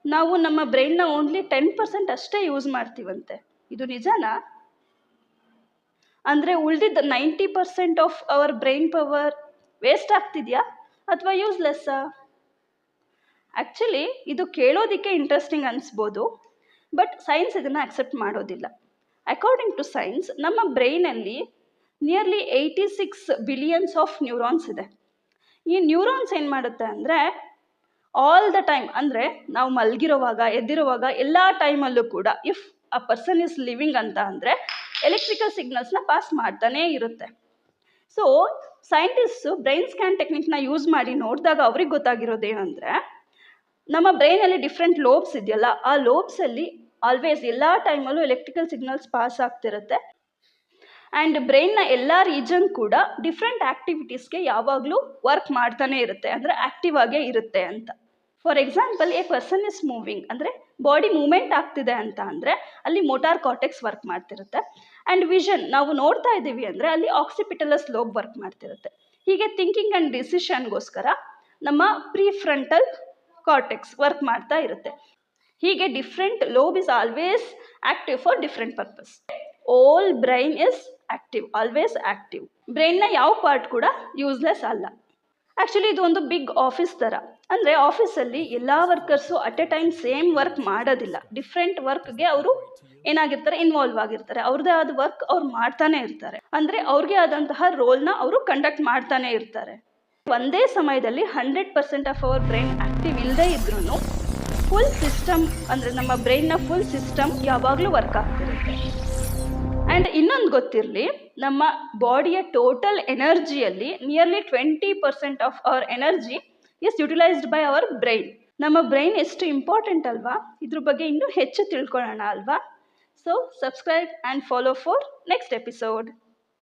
ನಾವು ನಮ್ಮ ಬ್ರೈನ್ನ ಓನ್ಲಿ 10% ಅಷ್ಟೇ ಯೂಸ್ ಮಾಡ್ತೀವಂತೆ. ಇದು ನಿಜನಾ? ಅಂದರೆ ಉಳಿದಿದ್ದ 90% of our brain power waste ಆಗ್ತಿದೆಯಾ ಅಥವಾ ಯೂಸ್ಲೆಸ್ಸಾ? ಆ್ಯಕ್ಚುಲಿ ಇದು ಕೇಳೋದಕ್ಕೆ ಇಂಟ್ರೆಸ್ಟಿಂಗ್ ಅನಿಸ್ಬೋದು, ಬಟ್ ಸೈನ್ಸ್ ಇದನ್ನು ಅಕ್ಸೆಪ್ಟ್ ಮಾಡೋದಿಲ್ಲ. ಅಕಾರ್ಡಿಂಗ್ ಟು ಸೈನ್ಸ್, ನಮ್ಮ ಬ್ರೈನಲ್ಲಿ ನಿಯರ್ಲಿ 86 ಬಿಲಿಯನ್ಸ್ ಆಫ್ ನ್ಯೂರಾನ್ಸ್ ಇದೆ. ಈ ನ್ಯೂರಾನ್ಸ್ ಏನು ಮಾಡುತ್ತೆ ಅಂದರೆ ಆಲ್ ದ ಟೈಮ್, ಅಂದರೆ ನಾವು ಮಲಗಿರೋವಾಗ ಎದ್ದಿರೋವಾಗ ಎಲ್ಲ ಟೈಮಲ್ಲೂ ಕೂಡ if a person is living ಅಂತ ಅಂದರೆ ಎಲೆಕ್ಟ್ರಿಕಲ್ ಸಿಗ್ನಲ್ಸ್ನ ಪಾಸ್ ಮಾಡ್ತಾನೇ ಇರುತ್ತೆ. ಸೊ ಸೈಂಟಿಸ್ಟು ಬ್ರೈನ್ ಸ್ಕ್ಯಾನ್ ಟೆಕ್ನಿಕ್ನ ಯೂಸ್ ಮಾಡಿ ನೋಡಿದಾಗ ಅವ್ರಿಗೆ ಗೊತ್ತಾಗಿರೋದೇನೆಂದರೆ, ನಮ್ಮ ಬ್ರೈನಲ್ಲಿ ಡಿಫ್ರೆಂಟ್ ಲೋಬ್ಸ್ ಇದೆಯಲ್ಲ, ಆ ಲೋಬ್ಸಲ್ಲಿ ಆಲ್ವೇಸ್ ಎಲ್ಲ ಟೈಮಲ್ಲೂ ಎಲೆಕ್ಟ್ರಿಕಲ್ ಸಿಗ್ನಲ್ಸ್ ಪಾಸ್ ಆಗ್ತಿರುತ್ತೆ. ಆ್ಯಂಡ್ ಬ್ರೈನ್ನ ಎಲ್ಲ ರೀಜನ್ ಕೂಡ ಡಿಫ್ರೆಂಟ್ ಆ್ಯಕ್ಟಿವಿಟೀಸ್ಗೆ ಯಾವಾಗಲೂ ವರ್ಕ್ ಮಾಡ್ತಾನೆ ಇರುತ್ತೆ, ಅಂದರೆ ಆ್ಯಕ್ಟಿವ್ ಆಗೇ ಇರುತ್ತೆ ಅಂತ. For example, a person is moving, ಅಂದರೆ ಬಾಡಿ ಮೂವ್ಮೆಂಟ್ ಆಗ್ತಿದೆ ಅಂತ ಅಂದರೆ ಅಲ್ಲಿ ಮೋಟಾರ್ ಕಾರ್ಟೆಕ್ಸ್ ವರ್ಕ್ ಮಾಡ್ತಿರುತ್ತೆ. ಆ್ಯಂಡ್ ವಿಷನ್, ನಾವು ನೋಡ್ತಾ ಇದ್ದೀವಿ ಅಂದರೆ ಅಲ್ಲಿ ಆಕ್ಸಿಪಿಟಲಸ್ ಲೋಬ್ ವರ್ಕ್ ಮಾಡ್ತಿರುತ್ತೆ. ಹೀಗೆ ಥಿಂಕಿಂಗ್ ಆ್ಯಂಡ್ ಡಿಸಿಷನ್ಗೋಸ್ಕರ ನಮ್ಮ ಪ್ರಿಫ್ರಂಟಲ್ ಕಾರ್ಟೆಕ್ಸ್ ವರ್ಕ್ ಮಾಡ್ತಾ ಇರುತ್ತೆ. ಹೀಗೆ different lobe is always active for different purpose. All brain is active, always active. ಬ್ರೈನ್ನ ಯಾವ ಪಾರ್ಟ್ ಕೂಡ ಯೂಸ್ಲೆಸ್ ಅಲ್ಲ. ಆ್ಯಕ್ಚುಲಿ ಇದು ಒಂದು ಬಿಗ್ ಆಫೀಸ್ ಥರ. ಅಂದರೆ ಆಫೀಸಲ್ಲಿ ಎಲ್ಲ workers at A time same work ಮಾಡೋದಿಲ್ಲ. ಡಿಫ್ರೆಂಟ್ ವರ್ಕ್ಗೆ ಅವರು ಏನಾಗಿರ್ತಾರೆ, ಇನ್ವಾಲ್ವ್ ಆಗಿರ್ತಾರೆ. ಅವ್ರದ್ದೇ ಆದ ವರ್ಕ್ ಅವ್ರು ಮಾಡ್ತಾನೆ ಇರ್ತಾರೆ. ಅಂದರೆ ಅವ್ರಿಗೆ ಆದಂತಹ ರೋಲ್ನ ಅವರು ಕಂಡಕ್ಟ್ ಮಾಡ್ತಾನೆ ಇರ್ತಾರೆ. ಒಂದೇ ಸಮಯದಲ್ಲಿ 100% ಆಫ್ ಅವರ್ ಬ್ರೈನ್ ಆ್ಯಕ್ಟಿವ್ ಇಲ್ಲದೆ ಇದ್ರೂ ಫುಲ್ ಸಿಸ್ಟಮ್, ಅಂದರೆ ನಮ್ಮ ಬ್ರೈನ್ನ ಫುಲ್ ಸಿಸ್ಟಮ್ ಯಾವಾಗಲೂ ವರ್ಕ್ ಆಗ್ತಿರುತ್ತೆ. ಆ್ಯಂಡ್ ಇನ್ನೊಂದು ಗೊತ್ತಿರಲಿ, ನಮ್ಮ ಬಾಡಿಯ ಟೋಟಲ್ ಎನರ್ಜಿಯಲ್ಲಿ nearly 20% of our energy is utilised by our brain. ನಮ್ಮ ಬ್ರೈನ್ ಎಷ್ಟು ಇಂಪಾರ್ಟೆಂಟ್ ಅಲ್ವಾ? ಇದ್ರ ಬಗ್ಗೆ ಇನ್ನೂ ಹೆಚ್ಚು ತಿಳ್ಕೊಳ್ಳೋಣ ಅಲ್ವಾ? So subscribe and follow for next episode.